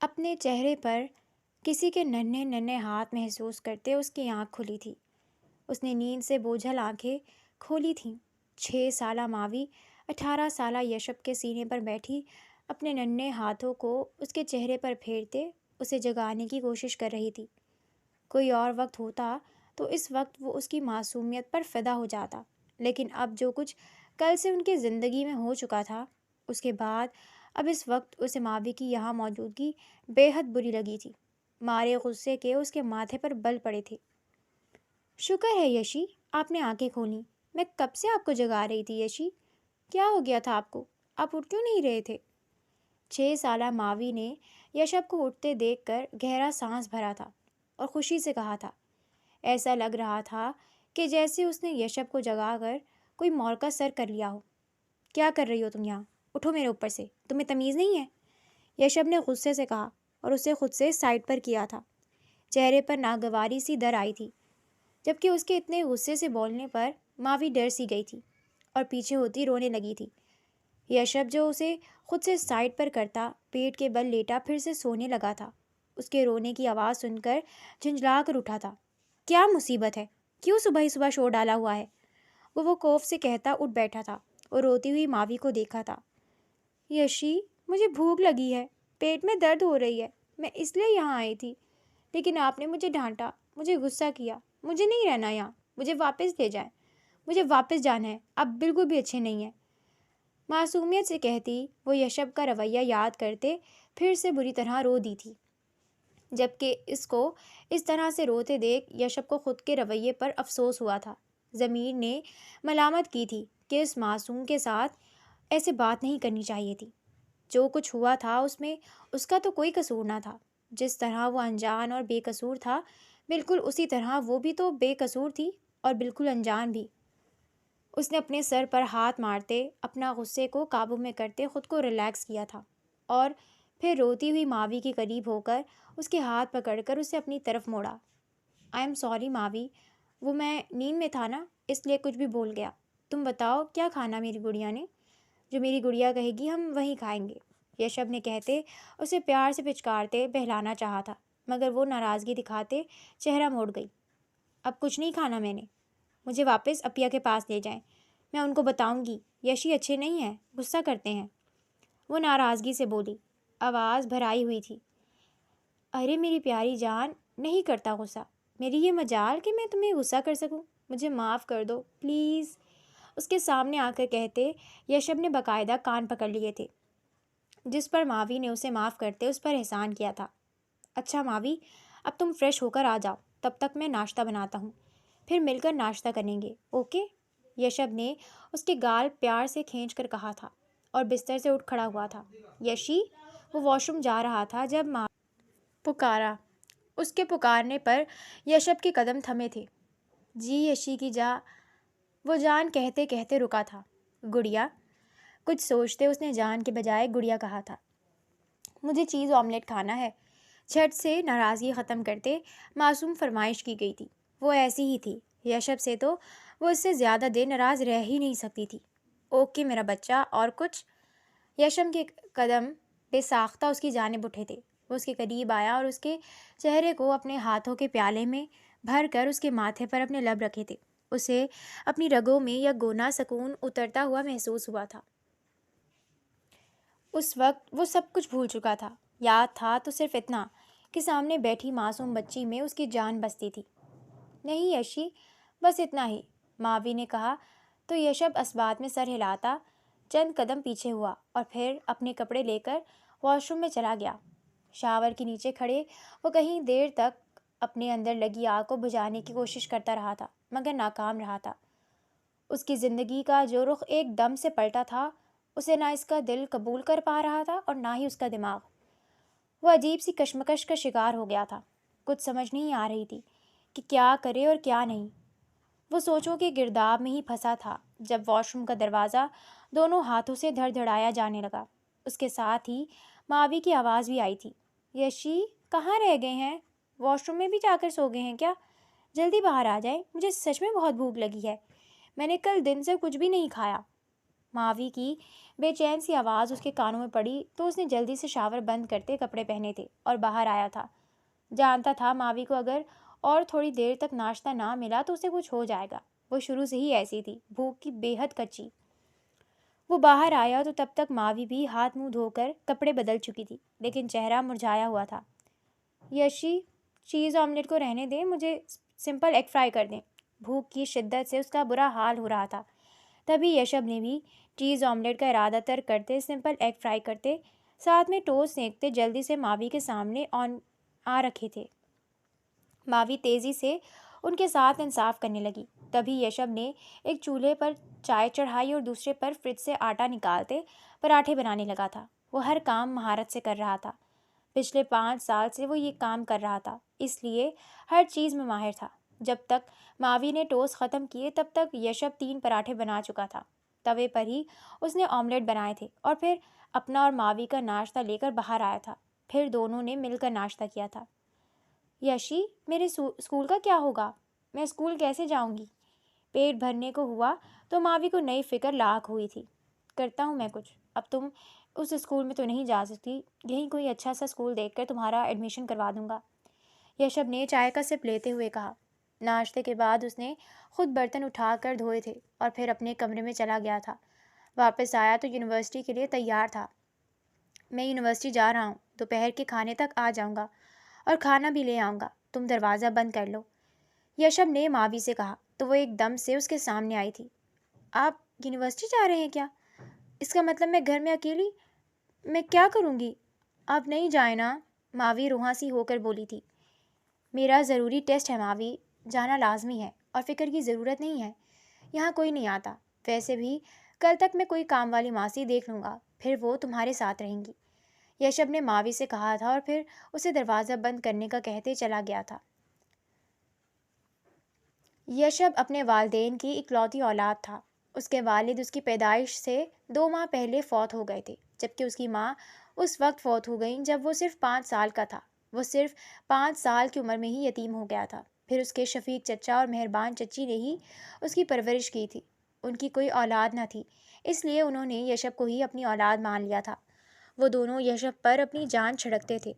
اپنے چہرے پر کسی کے ننھے ننھے ہاتھ محسوس کرتے اس کی آنکھ کھلی تھی۔ اس نے نیند سے بوجھل آنکھیں کھولی تھیں۔ 6 سالہ ماوی 18 سالہ یشب کے سینے پر بیٹھی اپنے ننھے ہاتھوں کو اس کے چہرے پر پھیرتے اسے جگانے کی کوشش کر رہی تھی۔ کوئی اور وقت ہوتا تو اس وقت وہ اس کی معصومیت پر فدا ہو جاتا، لیکن اب جو کچھ کل سے ان کی زندگی میں ہو چکا تھا، اس کے بعد اب اس وقت اسے ماوی کی یہاں موجودگی بے حد بری لگی تھی۔ مارے غصے کے اس کے ماتھے پر بل پڑے تھے۔ شکر ہے یشی، آپ نے آنکھیں کھولیں۔ میں کب سے آپ کو جگا رہی تھی یشی۔ کیا ہو گیا تھا آپ کو؟ آپ اٹھ کیوں نہیں رہے تھے؟ 6 سالہ ماوی نے یشب کو اٹھتے دیکھ کر گہرا سانس بھرا تھا اور خوشی سے کہا تھا۔ ایسا لگ رہا تھا کہ جیسے اس نے یشب کو جگا کر کوئی موقع سر کر لیا ہو۔ کیا کر رہی ہو تم یہاں؟ اٹھو میرے اوپر سے، تمہیں تمیز نہیں ہے؟ یشب نے غصے سے کہا اور اسے خود سے سائڈ پر کیا تھا۔ چہرے پر ناگواری سی در آئی تھی، جبکہ اس کے اتنے غصے سے بولنے پر ماوی ڈر سی گئی تھی اور پیچھے ہوتی رونے لگی تھی۔ یشب جو اسے خود سے سائڈ پر کرتا پیٹ کے بل لیٹا پھر سے سونے لگا تھا۔ اس کے رونے کی آواز سن کر جھنجھلا کر اٹھا تھا۔ کیا مصیبت ہے؟ کیوں صبح ہی صبح شور ڈالا ہوا ہے؟ وہ خوف سے کہتا اٹھ بیٹھا تھا اور روتی ہوئی ماوی کو دیکھا تھا۔ یشی، مجھے بھوک لگی ہے، پیٹ میں درد ہو رہی ہے، میں اس لیے یہاں آئی تھی، لیکن آپ نے مجھے ڈانٹا، مجھے غصہ کیا، مجھے نہیں رہنا یہاں، مجھے واپس لے جائیں، مجھے واپس جانا ہے، آپ بالکل بھی اچھے نہیں ہیں۔ معصومیت سے کہتی وہ یشب کا رویہ یاد کرتے پھر سے بری طرح رو دی تھی، جبکہ اس کو اس طرح سے روتے دیکھ یشب کو خود کے رویے پر افسوس ہوا تھا۔ ضمیر نے ملامت کی تھی کہ اس معصوم کے ساتھ ایسے بات نہیں کرنی چاہیے تھی۔ جو کچھ ہوا تھا اس میں اس کا تو کوئی قصور نہ تھا۔ جس طرح وہ انجان اور بے قصور تھا، بالکل اسی طرح وہ بھی تو بے قصور تھی اور بالکل انجان بھی۔ اس نے اپنے سر پر ہاتھ مارتے اپنا غصے کو قابو میں کرتے خود کو ریلیکس کیا تھا اور پھر روتی ہوئی ماوی کے قریب ہو کر اس کے ہاتھ پکڑ کر اسے اپنی طرف موڑا۔ آئی ایم سوری ماوی، وہ میں نیند میں تھا نا، اس لیے کچھ بھی بول گیا۔ تم بتاؤ کیا کھانا میری گڑیا نے؟ جو میری گڑیا کہے گی ہم وہیں کھائیں گے، یشب نے کہتے اسے پیار سے پچکارتے بہلانا چاہا تھا، مگر وہ ناراضگی دکھاتے چہرہ موڑ گئی۔ اب کچھ نہیں کھانا میں نے، مجھے واپس اپیا کے پاس لے جائیں، میں ان کو بتاؤں گی یشی اچھے نہیں ہیں، غصہ کرتے ہیں، وہ ناراضگی سے بولی، آواز بھرائی ہوئی تھی۔ ارے میری پیاری جان، نہیں کرتا غصہ، میری یہ مجال کہ میں تمہیں غصہ کر سکوں، مجھے معاف کر دو پلیز، اس کے سامنے آ کر کہتے یشب نے باقاعدہ کان پکڑ لیے تھے، جس پر ماوی نے اسے معاف کرتے اس پر احسان کیا تھا۔ اچھا ماوی، اب تم فریش ہو کر آ جاؤ، تب تک میں ناشتہ بناتا ہوں، پھر مل کر ناشتہ کریں گے، اوکے؟ یشب نے اس کے گال پیار سے کھینچ کر کہا تھا اور بستر سے اٹھ کھڑا ہوا تھا۔ یشی، وہ واش روم جا رہا تھا جب ماں پکارا۔ اس کے پکارنے پر یشب کے قدم تھمے تھے۔ جی یشی کی جا، وہ جان کہتے کہتے رکا تھا۔ گڑیا، کچھ سوچتے اس نے جان کے بجائے گڑیا کہا تھا۔ مجھے چیز آملیٹ کھانا ہے، جھٹ سے ناراضگی ختم کرتے معصوم فرمائش کی گئی تھی۔ وہ ایسی ہی تھی، یشب سے تو وہ اس سے زیادہ دیر ناراض رہ ہی نہیں سکتی تھی۔ اوکے میرا بچہ، اور کچھ؟ یشب کے قدم بے ساختہ اس کی جانب اٹھے تھے۔ وہ اس کے قریب آیا اور اس کے چہرے کو اپنے ہاتھوں کے پیالے میں بھر کر اس کے ماتھے پر اپنے لب رکھے تھے۔ اسے اپنی رگوں میں یا گونا سکون اترتا ہوا محسوس ہوا تھا۔ اس وقت وہ سب کچھ بھول چکا تھا۔ یاد تھا تو صرف اتنا کہ سامنے بیٹھی معصوم بچی میں اس کی جان بستی تھی۔ نہیں یشی، بس اتنا ہی، ماوی نے کہا تو یشب اسبات میں سر ہلاتا چند قدم پیچھے ہوا اور پھر اپنے کپڑے لے کر واش روم میں چلا گیا۔ شاور کے نیچے کھڑے وہ کہیں دیر تک اپنے اندر لگی آگ کو بجھانے کی کوشش کرتا رہا تھا، مگر ناکام رہا تھا۔ اس کی زندگی کا جو رخ ایک دم سے پلٹا تھا، اسے نہ اس کا دل قبول کر پا رہا تھا اور نہ ہی اس کا دماغ۔ وہ عجیب سی کشمکش کا شکار ہو گیا تھا۔ کچھ سمجھ نہیں آ رہی تھی کہ کیا کرے اور کیا نہیں۔ وہ سوچوں کے گرداب میں ہی پھنسا تھا جب واش روم کا دروازہ دونوں ہاتھوں سے دھڑ دھڑایا جانے لگا۔ اس کے ساتھ ہی ماوی کی آواز بھی آئی تھی۔ یشی، کہاں رہ گئے ہیں؟ واش روم میں بھی جا کر سو گئے ہیں کیا؟ جلدی باہر آ جائیں، مجھے سچ میں بہت بھوک لگی ہے، میں نے کل دن سے کچھ بھی نہیں کھایا۔ ماوی کی بے چین سی آواز اس کے کانوں میں پڑی تو اس نے جلدی سے شاور بند کرتے کپڑے پہنے تھے اور باہر آیا تھا۔ جانتا تھا ماوی کو اگر اور تھوڑی دیر تک ناشتہ نہ ملا تو اسے کچھ ہو جائے گا۔ وہ شروع سے ہی ایسی تھی، بھوک کی بے حد کچی۔ وہ باہر آیا تو تب تک ماوی بھی ہاتھ منہ دھو کر کپڑے بدل چکی تھی، لیکن چہرہ مرجھایا ہوا تھا۔ یشی، چیز آملیٹ کو رہنے دیں، مجھے سمپل ایگ فرائی کر دیں۔ بھوک کی شدت سے اس کا برا حال ہو رہا تھا۔ تبھی یشب نے بھی چیز آملیٹ کا ارادہ ترک کرتے سمپل ایگ فرائی کرتے، ساتھ میں ٹوسٹ سینکتے جلدی سے ماوی کے سامنے آ رکھے تھے۔ ماوی تیزی سے ان کے ساتھ انصاف کرنے لگی۔ تبھی یشب نے ایک چولہے پر چائے چڑھائی اور دوسرے پر فریج سے آٹا نکالتے پراٹھے بنانے لگا تھا۔ وہ ہر کام مہارت سے کر رہا تھا۔ پچھلے 5 سال سے وہ یہ کام کر رہا تھا، اس لیے ہر چیز میں ماہر تھا۔ جب تک ماوی نے ٹوسٹ ختم کیے تب تک یشب 3 پراٹھے بنا چکا تھا۔ توے پر ہی اس نے آملیٹ بنائے تھے اور پھر اپنا اور ماوی کا ناشتہ لے کر باہر آیا تھا۔ پھر دونوں نے مل کر ناشتہ کیا تھا۔ یشی، میرے اسکول کا کیا ہوگا؟ میں اسکول کیسے جاؤں گی؟ پیٹ بھرنے کو ہوا تو ماوی کو نئی فکر لاحق ہوئی تھی۔ کرتا ہوں میں کچھ۔ اب تم اس اسکول میں تو نہیں جا سکتی، یہیں کوئی اچھا سا اسکول دیکھ کر تمہارا ایڈمیشن کروا دوں گا، یشب نے چائے کا سپ لیتے ہوئے کہا۔ ناشتے کے بعد اس نے خود برتن اٹھا کر دھوئے تھے اور پھر اپنے کمرے میں چلا گیا تھا۔ واپس آیا تو یونیورسٹی کے لیے تیار تھا۔ میں یونیورسٹی جا رہا ہوں، دوپہر کے کھانے تک آ جاؤں گا اور کھانا بھی لے آؤں گا، تم دروازہ بند کر لو، یشب نے ماوی سے کہا تو وہ ایک دم سے اس کے سامنے آئی تھی۔ آپ یونیورسٹی جا رہے ہیں کیا؟ اس کا مطلب میں گھر میں اکیلی، میں کیا کروں گی؟ آپ نہیں جائیں نا، ماوی روحاں سی ہو کر بولی تھی۔ میرا ضروری ٹیسٹ ہے ماوی، جانا لازمی ہے اور فکر کی ضرورت نہیں ہے، یہاں کوئی نہیں آتا، ویسے بھی کل تک میں کوئی کام والی ماسی دیکھ لوں گا، پھر وہ تمہارے ساتھ رہیں گی، یشب نے ماوی سے کہا تھا اور پھر اسے دروازہ بند کرنے کا کہتے چلا گیا تھا۔ یشب اپنے والدین کی اکلوتی اولاد تھا۔ اس کے والد اس کی پیدائش سے 2 ماہ پہلے فوت ہو گئے تھے، جبکہ اس کی ماں اس وقت فوت ہو گئیں جب وہ صرف 5 سال کا تھا۔ وہ صرف 5 سال کی عمر میں ہی یتیم ہو گیا تھا۔ پھر اس کے شفیق چچا اور مہربان چچی نے ہی اس کی پرورش کی تھی۔ ان کی کوئی اولاد نہ تھی، اس لیے انہوں نے یشب کو ہی اپنی اولاد مان لیا تھا۔ وہ دونوں یشب پر اپنی جان چھڑکتے تھے۔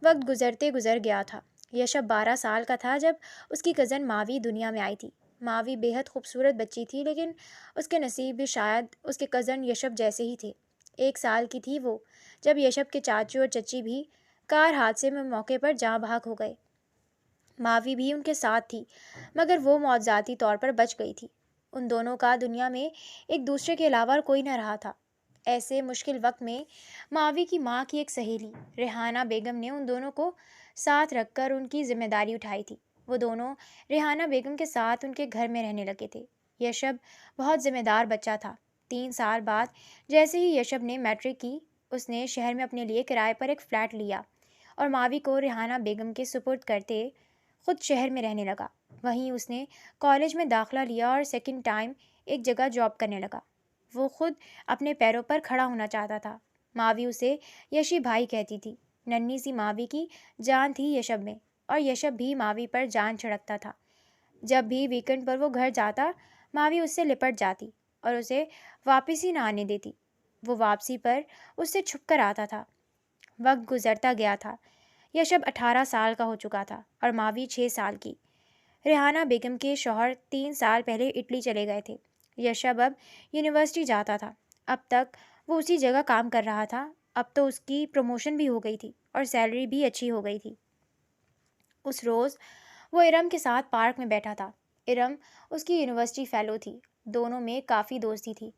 وقت گزرتے گزر گیا تھا۔ یشب 12 سال کا تھا جب اس کی کزن ماوی دنیا میں آئی تھی۔ ماوی بے حد خوبصورت بچی تھی، لیکن اس کے نصیب بھی شاید اس کے کزن یشب جیسے ہی تھے۔ 1 سال کی تھی وہ جب یشب کے چاچو اور چچی بھی کار حادثے میں موقع پر جاں بحق ہو گئے۔ ماوی بھی ان کے ساتھ تھی، مگر وہ موت ذاتی طور پر بچ گئی تھی۔ ان دونوں کا دنیا میں ایک دوسرے کے علاوہ کوئی نہ رہا تھا۔ ایسے مشکل وقت میں ماوی کی ماں کی ایک سہیلی ریحانہ بیگم نے ان دونوں کو ساتھ رکھ کر ان کی ذمہ داری اٹھائی تھی۔ وہ دونوں ریحانہ بیگم کے ساتھ ان کے گھر میں رہنے لگے تھے۔ یشب بہت ذمہ دار بچہ تھا۔ 3 سال بعد جیسے ہی یشب نے میٹرک کی، اس نے شہر میں اپنے لیے کرائے پر ایک فلیٹ لیا اور ماوی کو ریحانہ بیگم کے سپرد کرتے خود شہر میں رہنے لگا۔ وہیں اس نے کالج میں داخلہ لیا اور سیکنڈ ٹائم ایک جگہ جاب کرنے لگا۔ وہ خود اپنے پیروں پر کھڑا ہونا چاہتا تھا۔ ماوی اسے یشی بھائی کہتی تھی۔ ننھی سی ماوی کی جان تھی یشب میں، اور یشب بھی ماوی پر جان چھڑکتا تھا۔ جب بھی ویکنڈ پر وہ گھر جاتا، ماوی اس سے لپٹ جاتی اور اسے واپس ہی نہ آنے دیتی۔ وہ واپسی پر اس سے چھپ کر آتا تھا۔ وقت گزرتا گیا تھا۔ یشب 18 سال کا ہو چکا تھا اور ماوی 6 سال کی۔ ریحانہ بیگم کے شوہر 3 سال پہلے اٹلی چلے گئے تھے۔ یشب اب یونیورسٹی جاتا تھا۔ اب تک وہ اسی جگہ کام کر رہا تھا۔ اب تو اس کی پروموشن بھی ہو گئی تھی اور سیلری بھی اچھی ہو گئی تھی۔ اس روز وہ ارم کے ساتھ پارک میں بیٹھا تھا۔ ارم اس کی یونیورسٹی فیلو تھی۔ دونوں میں کافی دوستی تھی،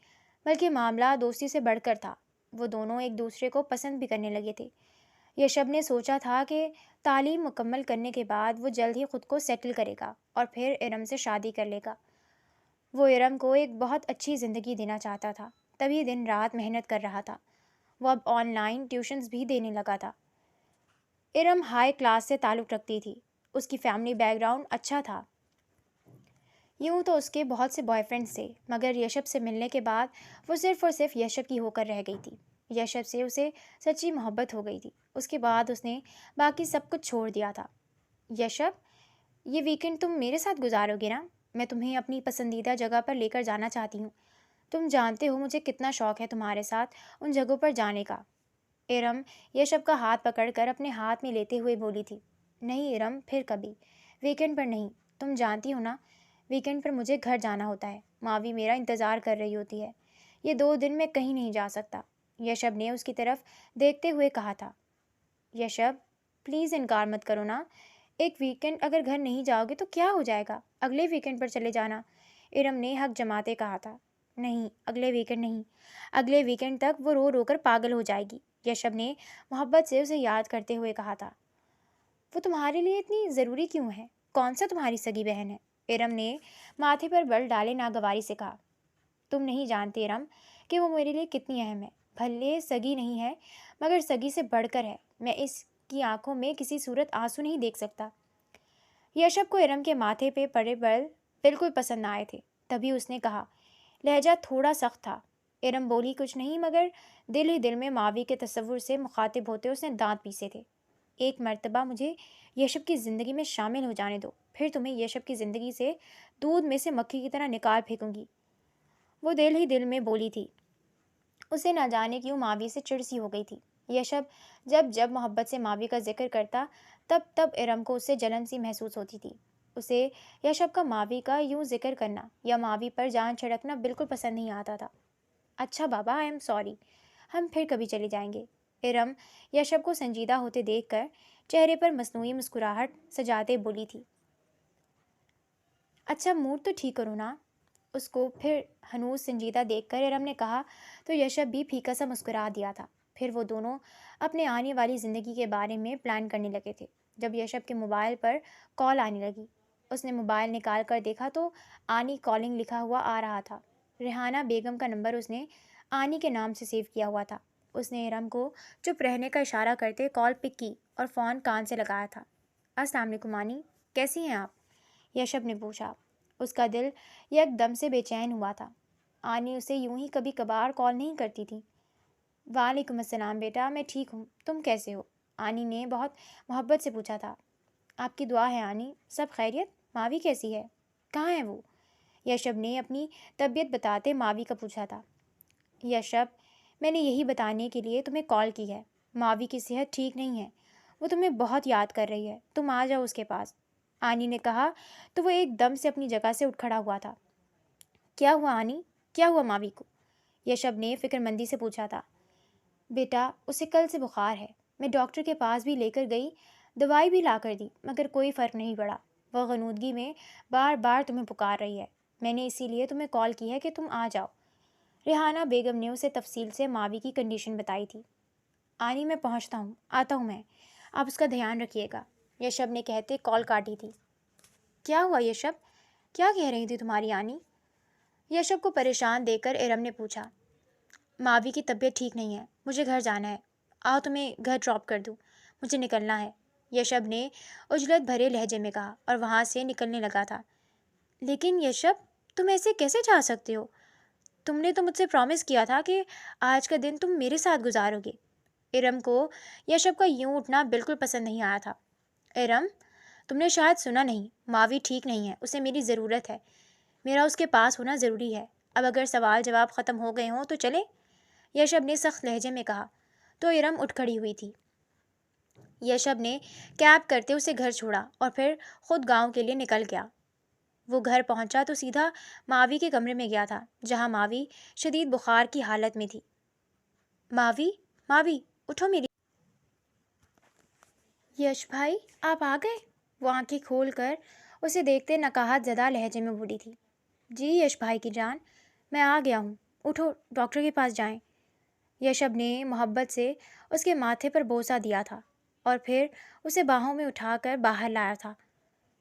بلکہ معاملہ دوستی سے بڑھ کر تھا۔ وہ دونوں ایک دوسرے کو پسند بھی کرنے لگے تھے۔ یشب نے سوچا تھا کہ تعلیم مکمل کرنے کے بعد وہ جلد ہی خود کو سیٹل کرے گا اور پھر ارم سے شادی کر لے گا۔ وہ ارم کو ایک بہت اچھی زندگی دینا چاہتا تھا، تبھی دن رات محنت کر رہا تھا۔ وہ اب آن لائن ٹیوشنز بھی دینے لگا تھا۔ ارم ہائی کلاس سے تعلق رکھتی تھی۔ اس کی فیملی بیک گراؤنڈ اچھا تھا۔ یوں تو اس کے بہت سے بوائے فرینڈز تھے، مگر یشب سے ملنے کے بعد وہ صرف اور صرف یشب کی ہو کر رہ گئی تھی۔ یشب سے اسے سچی محبت ہو گئی تھی۔ اس کے بعد اس نے باقی سب کچھ چھوڑ دیا تھا۔ یشب، یہ ویکنڈ تم میرے ساتھ گزارو گے نا؟ میں تمہیں اپنی پسندیدہ جگہ پر لے کر جانا چاہتی ہوں۔ تم جانتے ہو مجھے کتنا شوق ہے تمہارے ساتھ ان جگہوں پر جانے کا۔ ارم یشب کا ہاتھ پکڑ کر اپنے ہاتھ میں لیتے ہوئے بولی تھی۔ نہیں ارم، پھر کبھی، ویکینڈ پر نہیں۔ تم جانتی ہو نا، ویکینڈ پر مجھے گھر جانا ہوتا ہے، ماوی میرا انتظار کر رہی ہوتی ہے۔ یہ 2 دن میں کہیں نہیں جا سکتا۔ یشب نے اس کی طرف دیکھتے ہوئے کہا تھا۔ یشب پلیز انکار مت کرو نا، ایک ویکینڈ اگر گھر نہیں جاؤ گے تو کیا ہو جائے گا، اگلے ویکینڈ پر چلے جانا۔ ارم نے حق جماتے کہا تھا۔ نہیں، اگلے ویکینڈ نہیں، اگلے ویکینڈ تک وہ رو رو کر پاگل ہو جائے گی، یشب نے محبت سے اسے یاد کرتے ہوئے کہا تھا۔ وہ تمہارے لیے اتنی ضروری کیوں ہے؟ کون سا تمہاری سگی بہن ہے؟ ارم نے ماتھے پر بل ڈالے ناگواری سے کہا۔ تم نہیں جانتے ارم کہ وہ میرے لیے کتنی اہم ہے۔ بھلے سگی نہیں ہے مگر سگی سے بڑھ کر ہے۔ میں اس کی آنکھوں میں کسی صورت آنسو نہیں دیکھ سکتا۔ یشب کو ارم کے ماتھے پہ پڑے بل بالکل پسند نہ آئے تھے، تبھی اس نے کہا۔ لہجہ تھوڑا سخت تھا۔ ارم بولی کچھ نہیں مگر دل ہی دل میں ماوی کے تصور سے مخاطب ہوتے اس نے دانت پیسے تھے۔ ایک مرتبہ مجھے یشب کی زندگی میں شامل ہو جانے دو، پھر تمہیں یشب کی زندگی سے دودھ میں سے مکھی کی طرح نکال پھینکوں گی، وہ دل ہی دل میں بولی تھی۔ اسے نہ جانے کیوں ماوی سے چڑ سی ہو گئی تھی۔ یشب جب جب محبت سے ماوی کا ذکر کرتا تب تب ارم کو اس سے جلن سی محسوس ہوتی تھی۔ اسے یشب کا ماوی کا یوں ذکر کرنا یا ماوی پر جان چھڑکنا بالکل پسند نہیں آتا تھا۔ اچھا بابا، آئی ایم سوری، ہم پھر کبھی چلے جائیں گے۔ ارم یشب کو سنجیدہ ہوتے دیکھ کر چہرے پر مصنوعی مسکراہٹ سجاتے بولی تھی۔ اچھا موڈ تو ٹھیک کرو نا۔ اس کو پھر ہنوز سنجیدہ دیکھ کر ارم نے کہا تو یشب بھی پھیکا سا مسکرا دیا تھا۔ پھر وہ دونوں اپنے آنے والی زندگی کے بارے میں پلان کرنے لگے تھے جب یشب کے موبائل پر کال آنے لگی۔ اس نے موبائل نکال کر دیکھا تو آنی کالنگ لکھا ہوا آ رہا تھا۔ ریحانہ بیگم کا نمبر اس نے آنی کے نام سے سیو کیا ہوا تھا۔ اس نے ارم کو چپ رہنے کا اشارہ کرتے کال پک کی اور فون کان سے لگایا تھا۔ السلام علیکم آنی، کیسی ہیں آپ؟ یشب نے پوچھا۔ اس کا دل یک دم سے بے چین ہوا تھا۔ آنی اسے یوں ہی کبھی کبھار کال نہیں کرتی تھی۔ وعلیکم السلام بیٹا، میں ٹھیک ہوں، تم کیسے ہو؟ آنی نے بہت محبت سے پوچھا تھا۔ آپ کی دعا ہے آنی، سب خیریت؟ ماوی کیسی ہے؟ کہاں ہے وہ؟ یشب نے اپنی طبیعت بتاتے ماوی کا پوچھا تھا۔ یشب، میں نے یہی بتانے کے لیے تمہیں کال کی ہے، ماوی کی صحت ٹھیک نہیں ہے، وہ تمہیں بہت یاد کر رہی ہے، تم آ جاؤ اس کے پاس۔ آنی نے کہا تو وہ ایک دم سے اپنی جگہ سے اٹھ کھڑا ہوا تھا۔ کیا ہوا آنی، کیا ہوا ماوی کو؟ یشب نے فکر مندی سے پوچھا تھا۔ بیٹا اسے کل سے بخار ہے، میں ڈاکٹر کے پاس بھی لے کر گئی، دوائی بھی لا کر دی مگر کوئی فرق نہیں پڑا، وہ غنودگی میں بار بار تمہیں پکار رہی ہے، میں نے اسی لیے تمہیں کال کی ہے کہ تم آ جاؤ۔ ریحانہ بیگم نے اسے تفصیل سے ماوی کی کنڈیشن بتائی تھی۔ آنی میں پہنچتا ہوں، آتا ہوں میں، آپ اس کا دھیان رکھیے گا، یشب نے کہتے کال کاٹی تھی۔ کیا ہوا یشب، کیا کہہ رہی تھی تمہاری آنی؟ یشب کو پریشان دیکھ کر ارم نے پوچھا۔ ماوی کی طبیعت ٹھیک نہیں ہے، مجھے گھر جانا ہے، آؤ تمہیں گھر ڈراپ کر دوں، مجھے نکلنا ہے، یشب نے عجلت بھرے لہجے میں کہا اور وہاں سے نکلنے لگا تھا۔ لیکن یشب تم ایسے کیسے جا سکتے ہو؟ تم نے تو مجھ سے پرومس کیا تھا کہ آج کا دن تم میرے ساتھ گزارو گے۔ ارم کو یشب کا یوں اٹھنا بالکل پسند نہیں آیا تھا۔ ارم، تم نے شاید سنا نہیں، ماوی ٹھیک نہیں ہے، اسے میری ضرورت ہے، میرا اس کے پاس ہونا ضروری ہے، اب اگر سوال جواب ختم ہو گئے ہوں تو چلے، یشب نے سخت لہجے میں کہا تو ارم اٹھ کھڑی ہوئی تھی۔ یشب نے کیب کرتے اسے گھر چھوڑا اور پھر خود گاؤں کے لیے نکل گیا۔ وہ گھر پہنچا تو سیدھا ماوی کے کمرے میں گیا تھا جہاں ماوی شدید بخار کی حالت میں تھی۔ ماوی، ماوی اٹھو میری۔ یش بھائی آپ آ گئے؟ وہ آنکھیں کھول کر اسے دیکھتے نقاہت زدہ لہجے میں بولی تھی۔ جی یش بھائی کی جان، میں آ گیا ہوں، اٹھو ڈاکٹر کے پاس جائیں۔ یشب نے محبت سے اس کے ماتھے پر بوسہ دیا تھا اور پھر اسے باہوں میں اٹھا کر باہر لایا تھا۔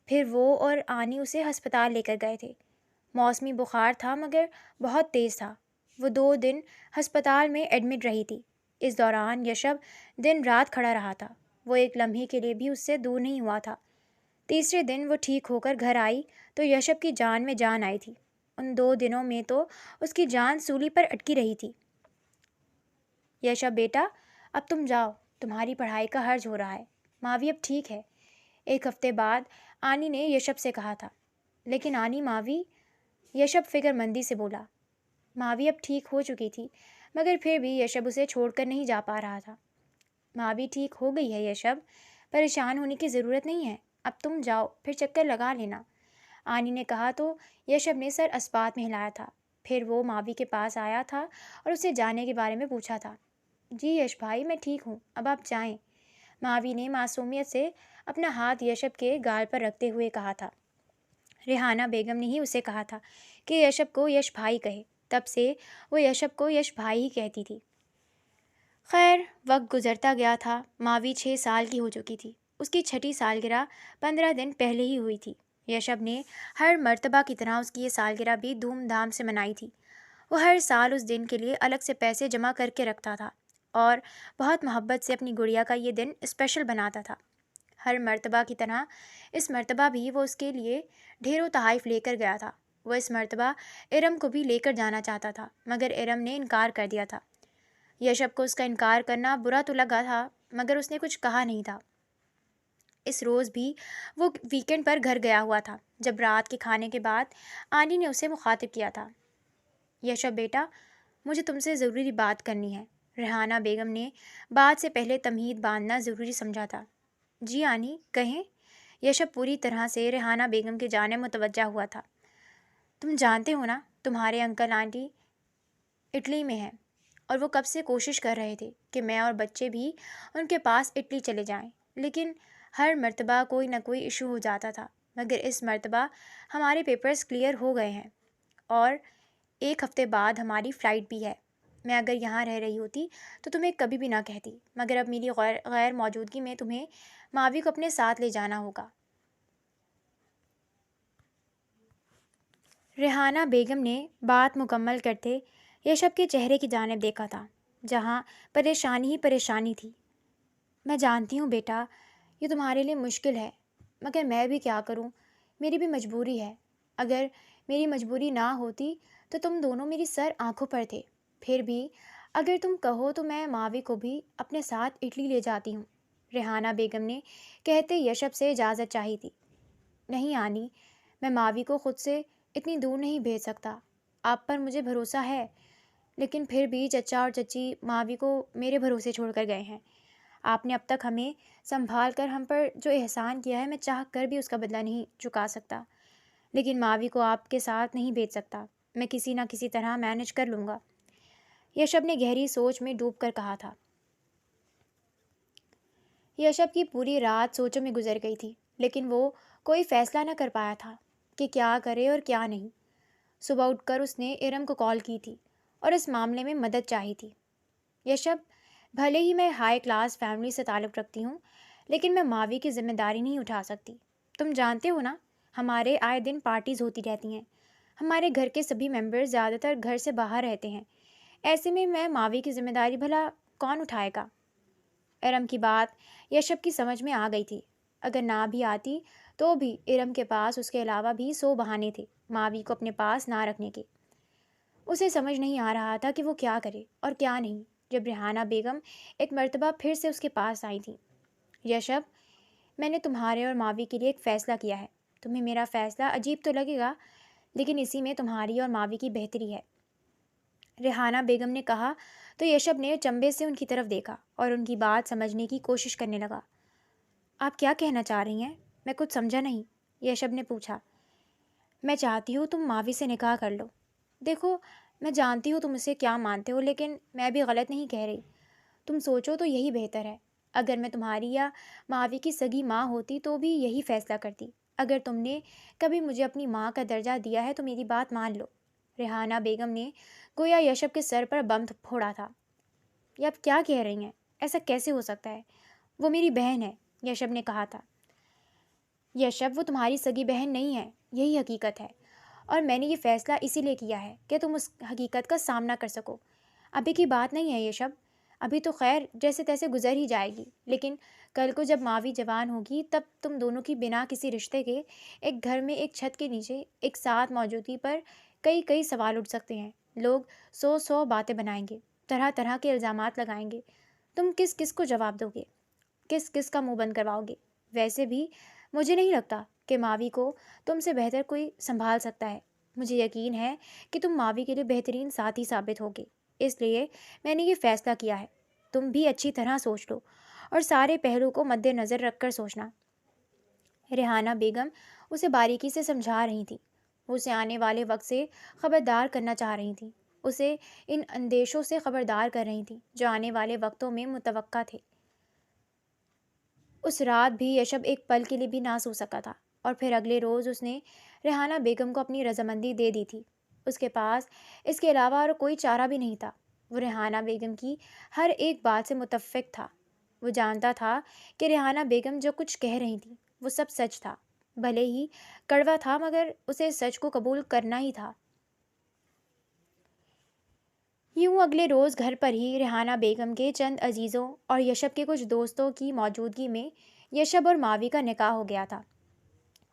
پھر وہ اور آنی اسے ہسپتال لے کر گئے تھے۔ موسمی بخار تھا مگر بہت تیز تھا۔ وہ 2 دن ہسپتال میں ایڈمٹ رہی تھی۔ اس دوران یشب دن رات کھڑا رہا تھا، وہ ایک لمحے کے لیے بھی اس سے دور نہیں ہوا تھا۔ تیسرے دن وہ ٹھیک ہو کر گھر آئی تو یشب کی جان میں جان آئی تھی۔ ان 2 دنوں میں تو اس کی جان سولی پر اٹکی رہی تھی۔ یشب بیٹا اب تم جاؤ، تمہاری پڑھائی کا حرج ہو رہا ہے، ماوی اب ٹھیک ہے۔ ایک ہفتے بعد آنی نے یشب سے کہا تھا۔ لیکن آنی، ماوی، یشب فکر مندی سے بولا۔ ماوی اب ٹھیک ہو چکی تھی، مگر پھر بھی یشب اسے چھوڑ کر نہیں جا پا رہا تھا۔ ماوی ٹھیک ہو گئی ہے یشب، پریشان ہونے کی ضرورت نہیں ہے، اب تم جاؤ پھر چکر لگا لینا، آنی نے کہا تو یشب نے سر اسبات میں ہلایا تھا۔ پھر وہ ماوی کے پاس آیا تھا اور اسے جانے کے بارے میں پوچھا تھا۔ جی یش بھائی میں ٹھیک ہوں، اب آپ جائیں، ماوی نے معصومیت سے اپنا ہاتھ یشب کے گال پر رکھتے ہوئے کہا تھا۔ ریحانہ بیگم نے ہی اسے کہا تھا کہ یشب کو یش بھائی کہے، تب سے وہ یشب کو یش بھائی ہی کہتی تھی۔ خیر وقت گزرتا گیا تھا، ماوی 6 سال کی ہو چکی تھی، اس کی چھٹی سالگرہ 15 دن پہلے ہی ہوئی تھی۔ یشب نے ہر مرتبہ کی طرح اس کی یہ سالگرہ بھی دھوم دھام سے منائی تھی۔ وہ ہر سال اس دن کے لیے الگ سے پیسے جمع کر کے رکھتا تھا اور بہت محبت سے اپنی گڑیا کا یہ دن اسپیشل بناتا تھا۔ ہر مرتبہ کی طرح اس مرتبہ بھی وہ اس کے لیے ڈھیروں تحائف لے کر گیا تھا۔ وہ اس مرتبہ ارم کو بھی لے کر جانا چاہتا تھا، مگر ارم نے انکار کر دیا تھا۔ یشب کو اس کا انکار کرنا برا تو لگا تھا، مگر اس نے کچھ کہا نہیں تھا۔ اس روز بھی وہ ویکینڈ پر گھر گیا ہوا تھا، جب رات کے کھانے کے بعد آنی نے اسے مخاطب کیا تھا۔ یشب بیٹا، مجھے تم سے ضروری بات کرنی ہے۔ ریحانہ بیگم نے بات سے پہلے تمہید باندھنا ضروری سمجھا تھا۔ جی آنی کہیں؟ یشب پوری طرح سے ریحانہ بیگم کے جانب متوجہ ہوا تھا۔ تم جانتے ہو نا تمہارے انکل آنٹی اٹلی میں ہیں، اور وہ کب سے کوشش کر رہے تھے کہ میں اور بچے بھی ان کے پاس اٹلی چلے جائیں، لیکن ہر مرتبہ کوئی نہ کوئی ایشو ہو جاتا تھا، مگر اس مرتبہ ہمارے پیپرز کلیئر ہو گئے ہیں اور 1 ہفتے بعد ہماری فلائٹ بھی ہے۔ میں اگر یہاں رہ رہی ہوتی تو تمہیں کبھی بھی نہ کہتی، مگر اب میری غیر موجودگی میں تمہیں ماوی کو اپنے ساتھ لے جانا ہوگا۔ ریحانہ بیگم نے بات مکمل کرتے یشب کے چہرے کی جانب دیکھا تھا، جہاں پریشانی ہی پریشانی تھی۔ میں جانتی ہوں بیٹا، یہ تمہارے لیے مشکل ہے، مگر میں بھی کیا کروں، میری بھی مجبوری ہے۔ اگر میری مجبوری نہ ہوتی تو تم دونوں میری سر آنکھوں پر تھے۔ پھر بھی اگر تم کہو تو میں ماوی کو بھی اپنے ساتھ اٹلی لے جاتی ہوں، ریحانہ بیگم نے کہتے یشب سے اجازت چاہی تھی۔ نہیں آنی، میں ماوی کو خود سے اتنی دور نہیں بھیج سکتا، آپ پر مجھے بھروسہ ہے، لیکن پھر بھی چچا اور چچی ماوی کو میرے بھروسے چھوڑ کر گئے ہیں۔ آپ نے اب تک ہمیں سنبھال کر ہم پر جو احسان کیا ہے، میں چاہ کر بھی اس کا بدلہ نہیں چکا سکتا، لیکن ماوی کو آپ کے ساتھ نہیں بھیج سکتا، میں کسی نہ کسی طرح مینج کر لوں گا، یشب نے گہری سوچ میں ڈوب کر کہا تھا۔ یشب کی پوری رات سوچوں میں گزر گئی تھی، لیکن وہ کوئی فیصلہ نہ کر پایا تھا کہ کیا کرے اور کیا نہیں۔ صبح اٹھ کر اس نے ارم کو کال کی تھی اور اس معاملے میں مدد چاہی تھی۔ یشب، بھلے ہی میں ہائی کلاس فیملی سے تعلق رکھتی ہوں، لیکن میں ماوی کی ذمہ داری نہیں اٹھا سکتی۔ تم جانتے ہو نا، ہمارے آئے دن پارٹیز ہوتی رہتی ہیں، ہمارے گھر کے سبھی ممبر زیادہ تر گھر سے باہر رہتے ہیں، ایسے میں ماوی کی ذمہ داری بھلا کون اٹھائے گا؟ ارم کی بات یشب کی سمجھ میں آ گئی تھی، اگر نہ بھی آتی تو بھی ارم کے پاس اس کے علاوہ بھی 100 بہانے تھے ماوی کو اپنے پاس نہ رکھنے کے۔ اسے سمجھ نہیں آ رہا تھا کہ وہ کیا کرے اور کیا نہیں، جب ریحانہ بیگم ایک مرتبہ پھر سے اس کے پاس آئی تھیں۔ یشب، میں نے تمہارے اور ماوی کے لیے ایک فیصلہ کیا ہے، تمہیں میرا فیصلہ عجیب تو لگے گا، لیکن اسی میں تمہاری اور ماوی کی بہتری ہے، ریحانہ بیگم نے کہا تو یشب نے چنبے سے ان کی طرف دیکھا اور ان کی بات سمجھنے کی کوشش کرنے لگا۔ آپ کیا کہنا چاہ رہی ہیں؟ میں کچھ سمجھا نہیں، یشب نے پوچھا۔ میں چاہتی ہوں تم ماوی سے نکاح کر لو۔ دیکھو، میں جانتی ہوں تم اسے کیا مانتے ہو، لیکن میں بھی غلط نہیں کہہ رہی، تم سوچو تو یہی بہتر ہے۔ اگر میں تمہاری یا ماوی کی سگی ماں ہوتی تو بھی یہی فیصلہ کرتی، اگر تم نے کبھی مجھے اپنی ماں کا درجہ دیا ہے تو میری بات مان لو۔ ریحانہ بیگم نے گویا یشب کے سر پر بم پھوڑا تھا۔ یہ آپ کیا کہہ رہی ہیں؟ ایسا کیسے ہو سکتا ہے؟ وہ میری بہن ہے، یشب نے کہا تھا۔ یشب، وہ تمہاری سگی بہن نہیں ہے، یہی حقیقت ہے، اور میں نے یہ فیصلہ اسی لیے کیا ہے کہ تم اس حقیقت کا سامنا کر سکو۔ ابھی کی بات نہیں ہے یشب، ابھی تو خیر جیسے تیسے گزر ہی جائے گی، لیکن کل کو جب ماوی جوان ہوگی تب تم دونوں کی بنا کسی رشتے کے ایک گھر میں ایک چھت کے نیچے ایک ساتھ موجودگی پر کئی سوال اٹھ سکتے ہیں، لوگ 100 باتیں بنائیں گے، طرح طرح کے الزامات لگائیں گے، تم کس کس کو جواب دو گے؟ کس کس کا منہ بند کرواؤ گے؟ ویسے بھی مجھے نہیں لگتا کہ ماوی کو تم سے بہتر کوئی سنبھال سکتا ہے، مجھے یقین ہے کہ تم ماوی کے لیے بہترین ساتھی ثابت ہوگے، اس لیے میں نے یہ فیصلہ کیا ہے۔ تم بھی اچھی طرح سوچ لو اور سارے پہلو کو مد نظر رکھ کر سوچنا۔ ریحانہ بیگم اسے باریکی سے سمجھا رہی تھی، وہ اسے آنے والے وقت سے خبردار کرنا چاہ رہی تھیں، اسے ان اندیشوں سے خبردار کر رہی تھیں جو آنے والے وقتوں میں متوقع تھے۔ اس رات بھی یشب ایک پل کے لیے بھی نہ سو سکا تھا، اور پھر اگلے روز اس نے ریحانہ بیگم کو اپنی رضامندی دے دی تھی۔ اس کے پاس اس کے علاوہ اور کوئی چارہ بھی نہیں تھا۔ وہ ریحانہ بیگم کی ہر ایک بات سے متفق تھا۔ وہ جانتا تھا کہ ریحانہ بیگم جو کچھ کہہ رہی تھی وہ سب سچ تھا، بھلے ہی کڑوا تھا، مگر اسے سچ کو قبول کرنا ہی تھا۔ یوں اگلے روز گھر پر ہی ریحانہ بیگم کے چند عزیزوں اور یشب کے کچھ دوستوں کی موجودگی میں یشب اور ماوی کا نکاح ہو گیا تھا۔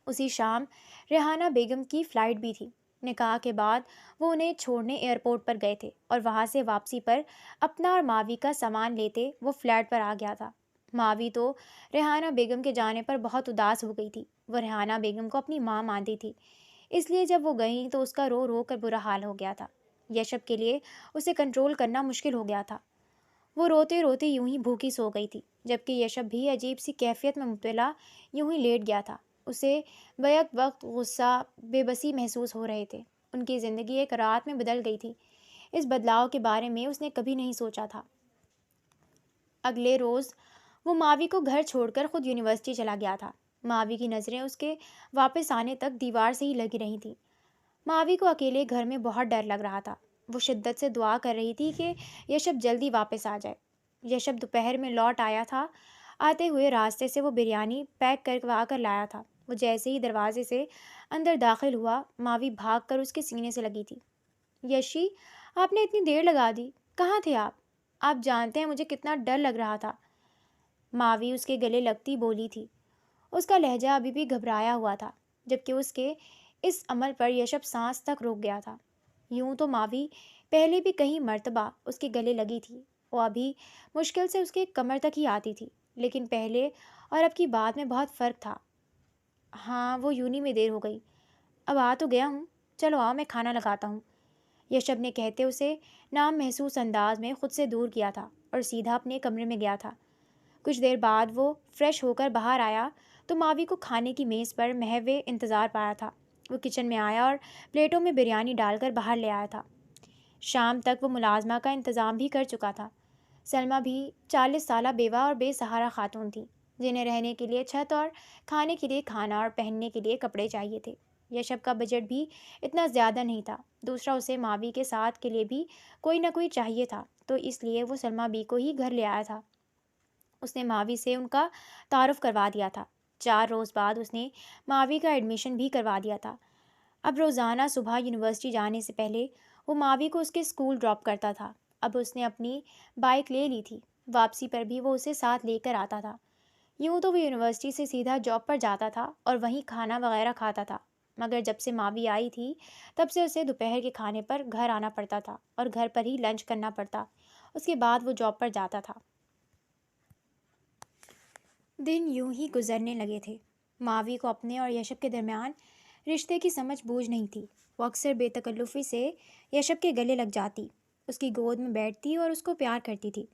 اسی شام ریحانہ بیگم کی فلائٹ بھی تھی۔ نکاح کے بعد وہ انہیں چھوڑنے ایئرپورٹ پر گئے تھے اور وہاں سے واپسی پر اپنا اور ماوی کا سامان لیتے وہ فلیٹ پر آ گیا تھا۔ ماوی تو ریحانہ بیگم کے جانے پر بہت اداس ہو گئی تھی۔ وہ ریحانہ بیگم کو اپنی ماں مانتی تھی، اس لیے جب وہ گئیں تو اس کا رو رو کر برا حال ہو گیا تھا۔ یشب کے لیے اسے کنٹرول کرنا مشکل ہو گیا تھا۔ وہ روتے روتے یوں ہی بھوکی سو گئی تھی، جبکہ یشب بھی عجیب سی کیفیت میں مبتلا یوں ہی لیٹ گیا تھا۔ اسے بیک وقت غصہ، بے بسی محسوس ہو رہے تھے۔ ان کی زندگی ایک رات میں بدل گئی تھی۔ اس بدلاؤ کے بارے میں اس نے کبھی نہیں سوچا تھا۔ اگلے روز وہ ماوی کو گھر چھوڑ کر خود یونیورسٹی چلا گیا تھا۔ ماوی کی نظریں اس کے واپس آنے تک دیوار سے ہی لگی رہی تھیں۔ ماوی کو اکیلے گھر میں بہت ڈر لگ رہا تھا۔ وہ شدت سے دعا کر رہی تھی کہ یشب جلدی واپس آ جائے۔ یشب دوپہر میں لوٹ آیا تھا۔ آتے ہوئے راستے سے وہ بریانی پیک کروا کر لایا تھا۔ وہ جیسے ہی دروازے سے اندر داخل ہوا، ماوی بھاگ کر اس کے سینے سے لگی تھی۔ یشی، آپ نے اتنی دیر لگا دی، کہاں تھے آپ؟ آپ جانتے ہیں مجھے کتنا ڈر لگ رہا تھا۔ ماوی اس کے گلے لگتی بولی تھی۔ اس کا لہجہ ابھی بھی گھبرایا ہوا تھا، جبکہ اس کے اس عمل پر یشب سانس تک روک گیا تھا۔ یوں تو ماوی پہلے بھی کئی مرتبہ اس کے گلے لگی تھی، وہ ابھی مشکل سے اس کے کمر تک ہی آتی تھی، لیکن پہلے اور اب کی بات میں بہت فرق تھا۔ ہاں، وہ یونی میں دیر ہو گئی، اب آ تو گیا ہوں، چلو آؤ میں کھانا لگاتا ہوں، یشب نے کہتے اسے نام محسوس انداز میں خود سے دور کیا تھا اور سیدھا اپنے کمرے میں گیا تھا۔ کچھ دیر بعد وہ فریش ہو کر باہر آیا تو ماوی کو کھانے کی میز پر محوے انتظار پایا تھا۔ وہ کچن میں آیا اور پلیٹوں میں بریانی ڈال کر باہر لے آیا تھا۔ شام تک وہ ملازمہ کا انتظام بھی کر چکا تھا۔ سلمیٰ بھی 40 سالہ بیوہ اور بے سہارا خاتون تھی، جنہیں رہنے کے لیے چھت اور کھانے کے لیے کھانا اور پہننے کے لیے کپڑے چاہیے تھے۔ یشب کا بجٹ بھی اتنا زیادہ نہیں تھا، دوسرا اسے ماوی کے ساتھ کے لیے بھی کوئی نہ کوئی چاہیے تھا، تو اس لیے وہ سلمیٰ بی کو ہی گھر لے آیا تھا۔ اس نے ماوی سے ان کا تعارف کروا دیا تھا۔ 4 روز بعد اس نے ماوی کا ایڈمیشن بھی کروا دیا تھا۔ اب روزانہ صبح یونیورسٹی جانے سے پہلے وہ ماوی کو اس کے اسکول ڈراپ کرتا تھا۔ اب اس نے اپنی بائک لے لی تھی، واپسی پر بھی وہ اسے ساتھ لے کر آتا تھا۔ یوں تو وہ یونیورسٹی سے سیدھا جاب پر جاتا تھا اور وہیں کھانا وغیرہ کھاتا تھا، مگر جب سے ماوی آئی تھی تب سے اسے دوپہر کے کھانے پر گھر آنا پڑتا تھا اور گھر پر ہی لنچ کرنا پڑتا، اس کے بعد وہ جاب پر جاتا تھا۔ دن یوں ہی گزرنے لگے تھے۔ ماوی کو اپنے اور یشب کے درمیان رشتے کی سمجھ بوجھ نہیں تھی۔ وہ اکثر بے تکلفی سے یشب کے گلے لگ جاتی، اس کی گود میں بیٹھتی اور اس کو پیار کرتی تھی۔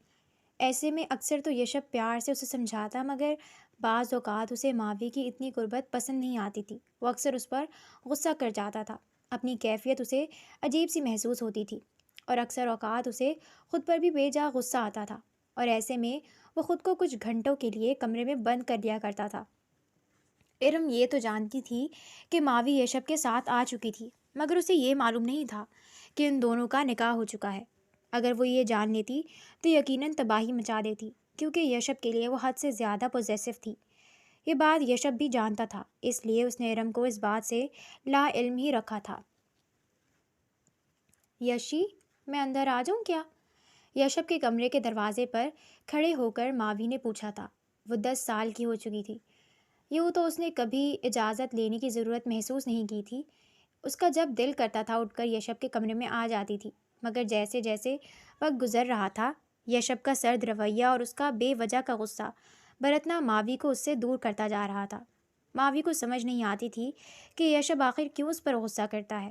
ایسے میں اکثر تو یشب پیار سے اسے سمجھاتا، مگر بعض اوقات اسے ماوی کی اتنی قربت پسند نہیں آتی تھی۔ وہ اکثر اس پر غصہ کر جاتا تھا، اپنی کیفیت اسے عجیب سی محسوس ہوتی تھی، اور اکثر اوقات اسے خود پر بھی بے جا غصہ آتا تھا، اور ایسے میں وہ خود کو کچھ گھنٹوں کے لیے کمرے میں بند کر لیا کرتا تھا۔ ارم یہ تو جانتی تھی کہ ماوی یشب کے ساتھ آ چکی تھی، مگر اسے یہ معلوم نہیں تھا کہ ان دونوں کا نکاح ہو چکا ہے۔ اگر وہ یہ جان لیتی تو یقیناً تباہی مچا دیتی، کیونکہ یشب کے لیے وہ حد سے زیادہ پوزیسو تھی۔ یہ بات یشب بھی جانتا تھا، اس لیے اس نے ارم کو اس بات سے لا علم ہی رکھا تھا۔ یشی، میں اندر آ جاؤں کیا؟ یشب کے کمرے کے دروازے پر کھڑے ہو کر ماوی نے پوچھا تھا۔ وہ 10 سال کی ہو چکی تھی۔ یوں تو اس نے کبھی اجازت لینے کی ضرورت محسوس نہیں کی تھی۔ اس کا جب دل کرتا تھا اٹھ کر یشب کے کمرے میں آ جاتی تھی، مگر جیسے جیسے وقت گزر رہا تھا، یشب کا سرد رویہ اور اس کا بے وجہ کا غصہ برتنا ماوی کو اس سے دور کرتا جا رہا تھا۔ ماوی کو سمجھ نہیں آتی تھی کہ یشب آخر کیوں اس پر غصہ کرتا ہے۔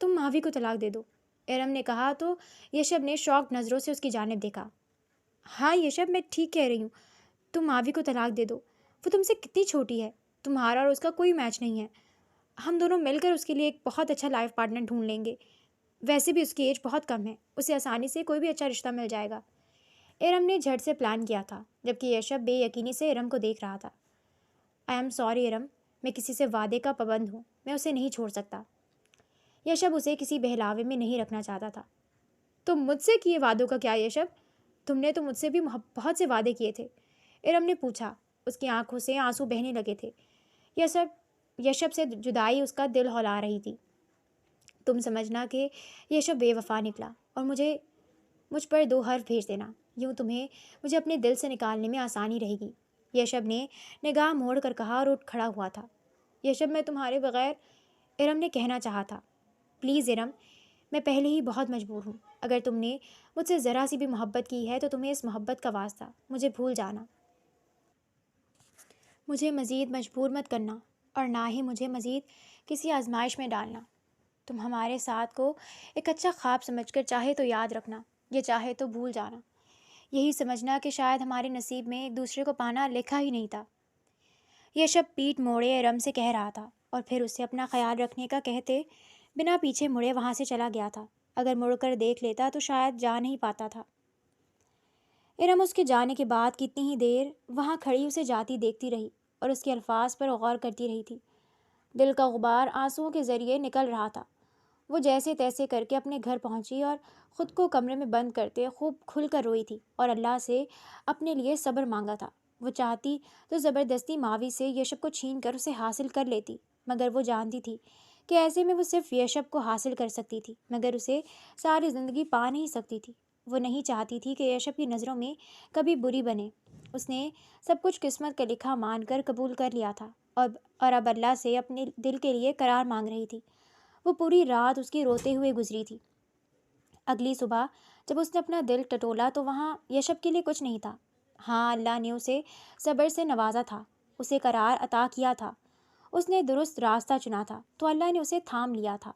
تم ماوی کو طلاق دے دو، ارم نے کہا تو یشب نے شوق نظروں سے اس کی جانب دیکھا۔ ہاں یشب، میں ٹھیک کہہ رہی ہوں، تم ماوی کو طلاق دے دو، وہ تم سے کتنی چھوٹی ہے، تمہارا اور اس کا کوئی میچ نہیں ہے، ہم دونوں مل کر اس کے لیے ایک بہت اچھا لائف پارٹنر ڈھونڈ لیں گے، ویسے بھی اس کی ایج بہت کم ہے، اسے آسانی سے کوئی بھی اچھا رشتہ مل جائے گا۔ ارم نے جھٹ سے پلان کیا تھا، جبکہ یشب بے یقینی سے ارم کو دیکھ رہا تھا۔ آئی ایم سوری ارم، میں کسی سے وعدے کا پابند ہوں، میں اسے نہیں چھوڑ سکتا۔ یشب اسے کسی بہلاوے میں نہیں رکھنا چاہتا تھا۔ تم مجھ سے کیے وعدوں کا کیا یشب؟ تم نے تو مجھ سے بھی بہت سے وعدے کیے تھے، ارم نے پوچھا۔ اس کی آنکھوں سے آنسو بہنے لگے تھے۔ یشب سے جدائی اس کا دل ہلا رہی تھی۔ تم سمجھنا کہ یشب بے وفا نکلا اور مجھ پر 2 حرف بھیج دینا، یوں تمہیں مجھے اپنے دل سے نکالنے میں آسانی رہے گی، یشب نے نگاہ موڑ کر کہا اور اٹھ کھڑا ہوا تھا۔ یشب، میں تمہارے بغیر، ارم نے کہنا چاہا تھا۔ پلیز ارم، میں پہلے ہی بہت مجبور ہوں، اگر تم نے مجھ سے ذرا سی بھی محبت کی ہے تو تمہیں اس محبت کا واسطہ، مجھے بھول جانا۔ مجھے مزید مجبور مت کرنا اور نہ ہی مجھے مزید کسی آزمائش میں ڈالنا۔ تم ہمارے ساتھ کو ایک اچھا خواب سمجھ کر چاہے تو یاد رکھنا، یہ چاہے تو بھول جانا، یہی سمجھنا کہ شاید ہمارے نصیب میں ایک دوسرے کو پانا لکھا ہی نہیں تھا۔ یشب پیٹھ موڑے ارم سے کہہ رہا تھا اور پھر اسے اپنا خیال رکھنے کا کہتے بنا پیچھے مڑے وہاں سے چلا گیا تھا۔ اگر مڑ کر دیکھ لیتا تو شاید جا نہیں پاتا تھا۔ ارم اس کے جانے کے بعد کتنی ہی دیر وہاں کھڑی اسے جاتی دیکھتی رہی اور اس کے الفاظ پر غور کرتی رہی تھی۔ دل کا غبار آنسوؤں کے ذریعے نکل رہا تھا۔ وہ جیسے تیسے کر کے اپنے گھر پہنچی اور خود کو کمرے میں بند کرتے خوب کھل کر روئی تھی اور اللہ سے اپنے لیے صبر مانگا تھا۔ وہ چاہتی تو زبردستی ماوی سے یشب کو چھین کر اسے حاصل کر لیتی، مگر وہ جانتی تھی کہ ایسے میں وہ صرف یشب کو حاصل کر سکتی تھی، مگر اسے ساری زندگی پا نہیں سکتی تھی۔ وہ نہیں چاہتی تھی کہ یشب کی نظروں میں کبھی بری بنے۔ اس نے سب کچھ قسمت کا لکھا مان کر قبول کر لیا تھا اور اب اللہ سے اپنے دل کے لیے قرار مانگ رہی تھی۔ وہ پوری رات اس کی روتے ہوئے گزری تھی۔ اگلی صبح جب اس نے اپنا دل ٹٹولا تو وہاں یشب کے لیے کچھ نہیں تھا۔ ہاں، اللہ نے اسے صبر سے نوازا تھا، اسے قرار عطا کیا تھا، اس نے درست راستہ چنا تھا تو اللہ نے اسے تھام لیا تھا۔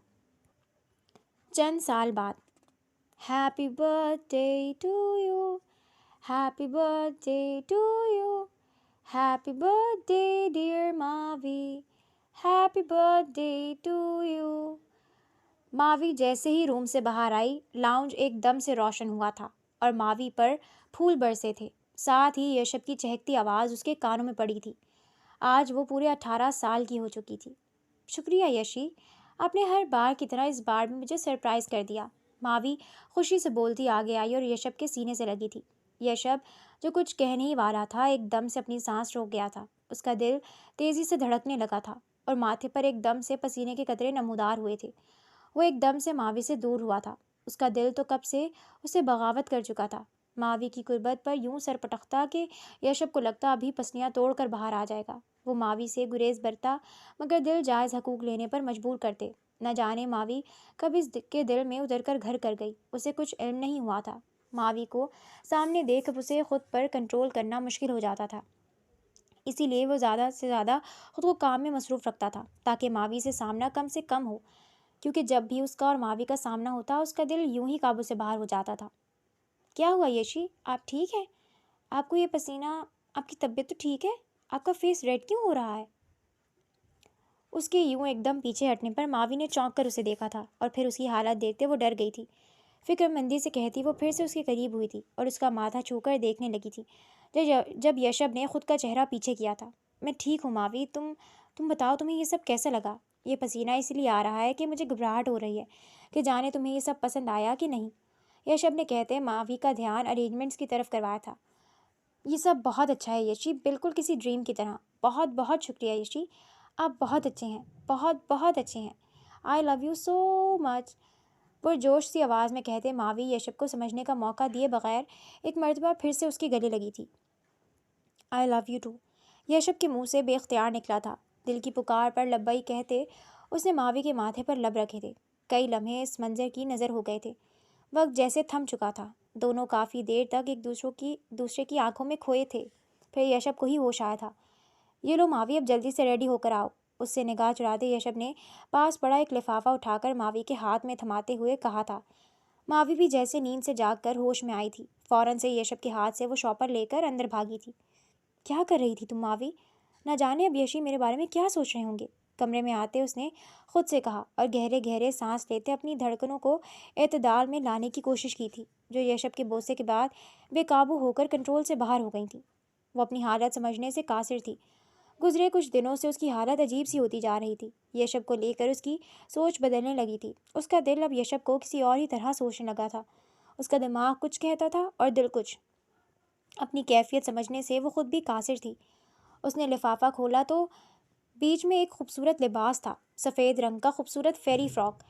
چند سال بعد، happy birthday to you, happy birthday to you, happy birthday dear Mavi, happy birthday to you. Mavi جیسے ہی روم سے باہر آئی، لاؤنج ایک دم سے روشن ہوا تھا اور ماوی پر پھول برسے تھے، ساتھ ہی یشب کی چہکتی آواز اس کے کانوں میں پڑی تھی۔ آج وہ پورے 18 سال کی ہو چکی تھی۔ شکریہ یشی، آپ نے ہر بار کی طرح اس بار بھی مجھے سرپرائز کر دیا۔ ماوی خوشی سے بولتی آگے آئی اور یشب کے سینے سے لگی تھی۔ یشب جو کچھ کہنے ہی والا تھا ایک دم سے اپنی سانس روک گیا تھا۔ اس کا دل تیزی سے دھڑکنے لگا تھا اور ماتھے پر ایک دم سے پسینے کے قطرے نمودار ہوئے تھے۔ وہ ایک دم سے ماوی سے دور ہوا تھا۔ اس کا دل تو کب سے اسے بغاوت کر چکا تھا۔ ماوی کی قربت پر یوں سر پٹکتا کہ یشب کو لگتا ابھی پسلیاں توڑ کر باہر آ جائے گا۔ وہ ماوی سے گریز برتا مگر دل جائز حقوق لینے پر مجبور کرتے۔ نہ جانے ماوی کب اس کے دل میں اتر کر گھر کر گئی، اسے کچھ علم نہیں ہوا تھا۔ ماوی کو سامنے دیکھ اسے خود پر کنٹرول کرنا مشکل ہو جاتا تھا، اسی لیے وہ زیادہ سے زیادہ خود کو کام میں مصروف رکھتا تھا تاکہ ماوی سے سامنا کم سے کم ہو، کیونکہ جب بھی اس کا اور ماوی کا سامنا ہوتا اس کا دل یوں ہی قابو سے باہر ہو جاتا تھا۔ کیا ہوا یشی، آپ ٹھیک ہیں؟ آپ کو یہ پسینہ، آپ کی طبیعت تو ٹھیک ہے؟ آپ کا فیس ریڈ کیوں ہو رہا ہے؟ اس کے یوں ایک دم پیچھے ہٹنے پر ماوی نے چونک کر اسے دیکھا تھا اور پھر اس کی حالت دیکھتے وہ ڈر گئی تھی۔ فکر مندی سے کہتی وہ پھر سے اس کے قریب ہوئی تھی اور اس کا ماتھا چھو کر دیکھنے لگی تھی جب یشب نے خود کا چہرہ پیچھے کیا تھا۔ میں ٹھیک ہوں ماوی، تم بتاؤ تمہیں یہ سب کیسا لگا؟ یہ پسینہ اس لیے آ رہا ہے کہ مجھے گھبراہٹ ہو رہی ہے کہ جانے تمہیں یہ سب پسند آیا کہ نہیں، یشب نے کہتے ماوی کا دھیان ارینجمنٹس کی طرف کروایا تھا۔ یہ سب بہت اچھا ہے یشی، بالکل کسی ڈریم کی طرح۔ بہت بہت شکریہ یشی، آپ بہت اچھے ہیں، بہت بہت اچھے ہیں۔ آئی لو یو سو مچ، پرجوش سی آواز میں کہتے ماوی یشب کو سمجھنے کا موقع دیے بغیر ایک مرتبہ پھر سے اس کے گلے لگی تھی۔ آئی لو یو ٹو، یشب کے منہ سے بے اختیار نکلا تھا۔ دل کی پکار پر لبیک کہتے اس نے ماوی کے ماتھے پر لب رکھے تھے۔ کئی لمحے اس منظر کی نظر ہو گئے تھے، وقت جیسے تھم چکا تھا۔ دونوں کافی دیر تک ایک دوسرے کی آنکھوں میں کھوئے تھے، پھر یشب کو ہی ہوش آیا تھا۔ یہ لو ماوی، اب جلدی سے ریڈی ہو کر آؤ، اس سے نگاہ چراتے یشب نے پاس پڑا ایک لفافہ اٹھا کر ماوی کے ہاتھ میں تھماتے ہوئے کہا تھا۔ ماوی بھی جیسے نیند سے جاگ کر ہوش میں آئی تھی، فوراً سے یشب کے ہاتھ سے وہ شاپر لے کر اندر بھاگی تھی۔ کیا کر رہی تھی تم ماوی؟ نہ جانے اب یشی میرے بارے میں کیا سوچ رہے ہوں گے۔ کمرے میں آتے اس نے خود سے کہا اور گہرے گہرے سانس لیتے اپنی دھڑکنوں کو اعتدال میں لانے کی کوشش کی تھی، جو یشب کے بوسے کے بعد بے قابو ہو کر کنٹرول سے باہر ہو گئی تھیں۔ وہ اپنی حالت سمجھنے سے قاصر تھی۔ گزرے کچھ دنوں سے اس کی حالت عجیب سی ہوتی جا رہی تھی۔ یشب کو لے کر اس کی سوچ بدلنے لگی تھی۔ اس کا دل اب یشب کو کسی اور ہی طرح سوچنے لگا تھا۔ اس کا دماغ کچھ کہتا تھا اور دل کچھ۔ اپنی کیفیت سمجھنے سے وہ خود بھی قاصر تھی۔ اس نے لفافہ کھولا تو بیچ میں ایک خوبصورت لباس تھا، سفید رنگ کا خوبصورت فیری فراک۔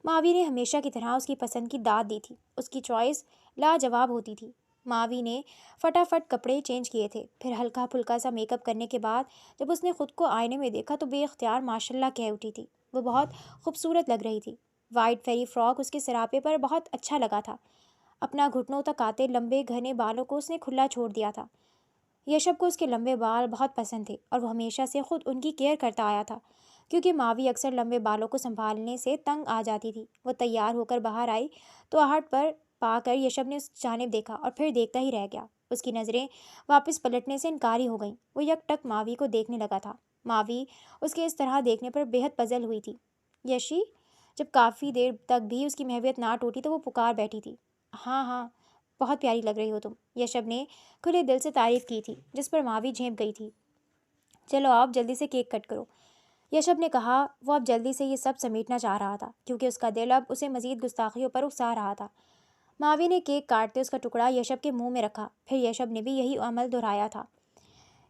ماوی نے ہمیشہ کی طرح اس کی پسند کی داد دی تھی۔ اس کی چوائس لاجواب ہوتی تھی۔ ماوی نے فٹافٹ کپڑے چینج کیے تھے، پھر ہلکا پھلکا سا میک اپ کرنے کے بعد جب اس نے خود کو آئینے میں دیکھا تو بے اختیار ماشاء اللہ کہہ اٹھی تھی۔ وہ بہت خوبصورت لگ رہی تھی۔ وائٹ فیری فراک اس کے سراپے پر بہت اچھا لگا تھا۔ اپنا گھٹنوں تک آتے لمبے گھنے بالوں کو اس نے کھلا چھوڑ دیا تھا۔ یشب کو اس کے لمبے بال بہت پسند تھے اور وہ ہمیشہ سے خود ان کی کیئر کرتا آیا تھا، کیونکہ ماوی اکثر لمبے بالوں کو سنبھالنے سے تنگ آ جاتی تھی۔ وہ تیار ہو کر باہر آئی تو آہٹ پر پا کر یشب نے اس جانب دیکھا اور پھر دیکھتا ہی رہ گیا۔ اس کی نظریں واپس پلٹنے سے انکاری ہو گئیں۔ وہ یک ٹک ماوی کو دیکھنے لگا تھا۔ ماوی اس کے اس طرح دیکھنے پر بے حد پزل ہوئی تھی۔ یشی، جب کافی دیر تک بھی اس کی محویت نہ ٹوٹی تو وہ پکار بیٹھی تھی، ہاں ہاں، بہت پیاری لگ رہی ہو تم۔ یشب نے کھلے دل سے تعریف کی تھی، جس پر ماوی جھینپ گئی تھی۔ چلو آپ جلدی سے کیک کٹ کرو، یشب نے کہا۔ وہ اب جلدی سے یہ سب سمیٹنا چاہ رہا تھا، کیونکہ اس کا دل اب اسے مزید گستاخیوں پر اکسا رہا تھا۔ ماوی نے کیک کاٹتے اس کا ٹکڑا یشب کے منہ میں رکھا، پھر یشب نے بھی یہی عمل دہرایا تھا۔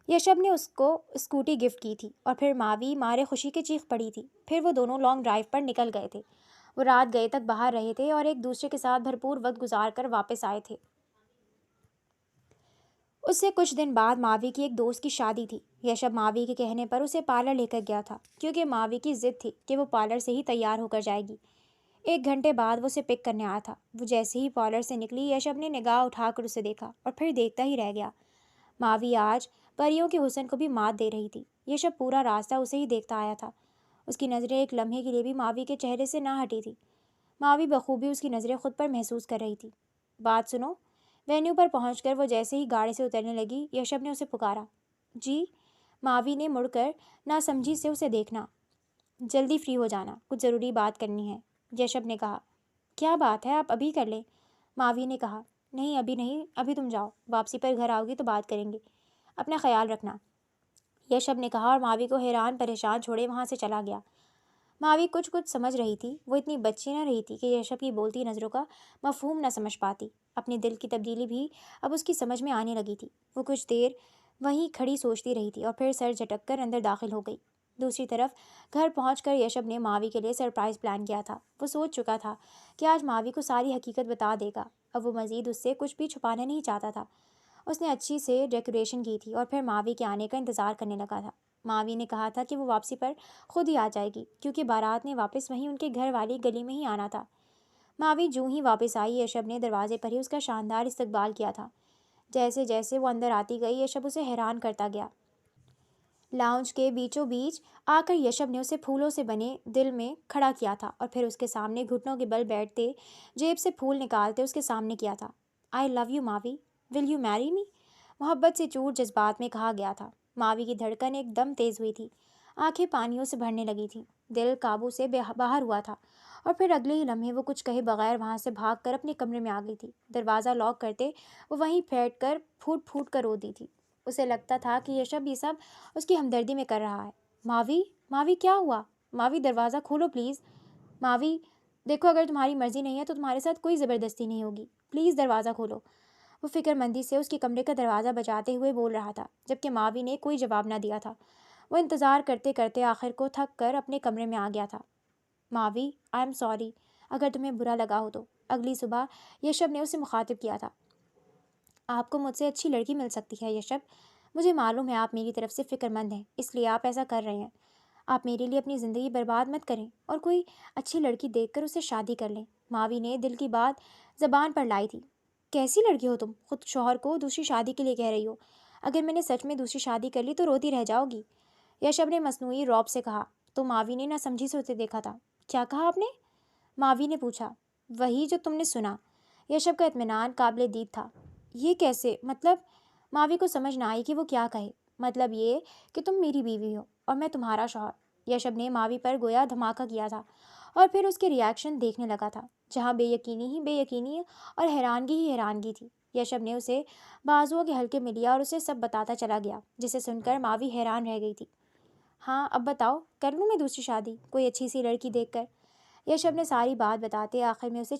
یشب نے اس کو اسکوٹی گفٹ کی تھی اور پھر ماوی مارے خوشی کے چیخ پڑی تھی۔ پھر وہ دونوں لانگ ڈرائیو پر نکل گئے تھے۔ وہ رات گئے تک باہر رہے تھے اور ایک دوسرے کے ساتھ بھرپور وقت گزار کر واپس آئے تھے۔ اس سے کچھ دن بعد ماوی کی ایک دوست کی شادی تھی۔ یشب ماوی کے کہنے پر اسے پارلر لے کر گیا تھا، کیونکہ ماوی کی ضد تھی کہ وہ پارلر سے ہی تیار ہو کر جائے گی۔ 1 گھنٹے بعد وہ اسے پک کرنے آیا تھا۔ وہ جیسے ہی پارلر سے نکلی، یشب نے نگاہ اٹھا کر اسے دیکھا اور پھر دیکھتا ہی رہ گیا۔ ماوی آج پریوں کے حسن کو بھی مات دے رہی تھی۔ یشب پورا راستہ اسے ہی دیکھتا آیا تھا۔ اس کی نظریں ایک لمحے کے لیے بھی ماوی کے چہرے سے نہ ہٹی تھی۔ ماوی بخوبی اس کی نظریں خود پر محسوس کر رہی تھی۔ بات سنو۔ وینیو پر پہنچ کر وہ جیسے ہی گاڑی سے اترنے لگی، یشب نے اسے پکارا۔ جی؟ ماوی نے مڑ کر ناسمجھی سے اسے دیکھنا۔ جلدی فری ہو جانا، کچھ ضروری بات کرنی ہے، یشب نے کہا۔ کیا بات ہے، آپ ابھی کر لیں، ماوی نے کہا۔ نہیں ابھی نہیں، ابھی تم جاؤ، واپسی پر گھر آؤ گی تو بات کریں گے، اپنا خیال رکھنا، یشب نے کہا اور ماوی کو حیران پریشان چھوڑے وہاں سے چلا گیا۔ ماوی کچھ سمجھ رہی تھی۔ وہ اتنی بچی نہ رہی تھی کہ یشب کی بولتی نظروں کا مفہوم نہ سمجھ پاتی۔ اپنے دل کی تبدیلی بھی اب اس کی سمجھ میں آنے لگی تھی۔ وہ کچھ دیر وہیں کھڑی سوچتی رہی تھی اور پھر سر جھٹک کر اندر داخل ہو گئی۔ دوسری طرف گھر پہنچ کر یشب نے ماوی کے لیے سرپرائز پلان کیا تھا۔ وہ سوچ چکا تھا کہ آج ماوی کو ساری حقیقت بتا دے گا۔ اب وہ مزید اس سے کچھ بھی چھپانا نہیں چاہتا تھا۔ اس نے اچھی سے ڈیکوریشن کی تھی اور پھر ماوی کے آنے کا انتظار کرنے لگا تھا۔ ماوی نے کہا تھا کہ وہ واپسی پر خود ہی آ جائے گی، کیونکہ بارات نے واپس وہیں ان کے گھر والی گلی میں ہی آنا تھا۔ ماوی جوں ہی واپس آئی، یشب نے دروازے پر ہی اس کا شاندار استقبال کیا تھا۔ جیسے جیسے وہ اندر آتی گئی، یشب اسے حیران کرتا گیا۔ لاؤنج کے بیچوں بیچ آ کر یشب نے اسے پھولوں سے بنے دل میں کھڑا کیا تھا اور پھر اس کے سامنے گھٹنوں کے بل بیٹھتے جیب سے پھول نکالتے اس کے سامنے کیا تھا۔ آئی لو یو ماوی، ول یو میری می؟ محبت سے چور جذبات میں کہا گیا تھا۔ ماوی کی دھڑکن ایک دم تیز ہوئی تھی، آنکھیں پانیوں سے بھرنے لگی تھیں، دل قابو سے باہر ہوا تھا اور پھر اگلے ہی لمحے وہ کچھ کہے بغیر وہاں سے بھاگ کر اپنے کمرے میں آ گئی تھی۔ دروازہ لاک کرتے وہ وہیں بیٹھ کر پھوٹ پھوٹ کر رو دی تھی۔ اسے لگتا تھا کہ یشب یہ سب اس کی ہمدردی میں کر رہا ہے۔ ماوی، ماوی کیا ہوا؟ ماوی دروازہ کھولو پلیز۔ ماوی دیکھو، اگر تمہاری مرضی نہیں ہے تو تمہارے ساتھ کوئی زبردستی نہیں ہوگی، پلیز دروازہ کھولو۔ وہ فکر مندی سے اس کے کمرے کا دروازہ بجاتے ہوئے بول رہا تھا، جبکہ ماوی نے کوئی جواب نہ دیا تھا۔ وہ انتظار کرتے کرتے آخر کو تھک کر اپنے کمرے میں آ گیا تھا۔ ماوی، آئی ایم سوری اگر تمہیں برا لگا ہو تو۔ اگلی صبح یشب نے اسے مخاطب کیا تھا۔ آپ کو مجھ سے اچھی لڑکی مل سکتی ہے یشب، مجھے معلوم ہے آپ میری طرف سے فکر مند ہیں، اس لیے آپ ایسا کر رہے ہیں۔ آپ میرے لیے اپنی زندگی برباد مت کریں اور کوئی اچھی لڑکی دیکھ کر اسے شادی کر لیں۔ ماوی نے دل کی بات زبان پر لائی تھی۔ کیسی لڑکی ہو تم، خود شوہر کو دوسری شادی کے لیے کہہ رہی ہو؟ اگر میں نے سچ میں دوسری شادی کر لی تو روتی رہ جاؤ گی۔ یشب نے مصنوعی رعب سے کہا۔ تو ماوی نے نہ سمجھی سے اسے دیکھا تھا۔ کیا کہا آپ نے؟ ماوی نے پوچھا۔ وہی جو تم نے سنا۔ یشب کا اطمینان قابل دید تھا۔ یہ کیسے؟ مطلب؟ ماوی کو سمجھ نہ آئی کہ وہ کیا کہے۔ مطلب یہ کہ تم میری بیوی ہو اور میں تمہارا شوہر۔ یشب نے ماوی پر گویا دھماکہ کیا تھا اور پھر اس کے ریاکشن دیکھنے لگا تھا، جہاں بے یقینی اور حیرانگی ہی حیرانگی تھی۔ یشب نے اسے بازوؤں کے حلقے میں لیا اور اسے سب بتاتا چلا گیا، جسے سن کر ماوی حیران رہ گئی تھی۔ ہاں اب بتاؤ، کر لوں میں دوسری شادی کوئی اچھی سی لڑکی دیکھ کر؟ یشب نے ساری بات بتاتے آخر میں اسے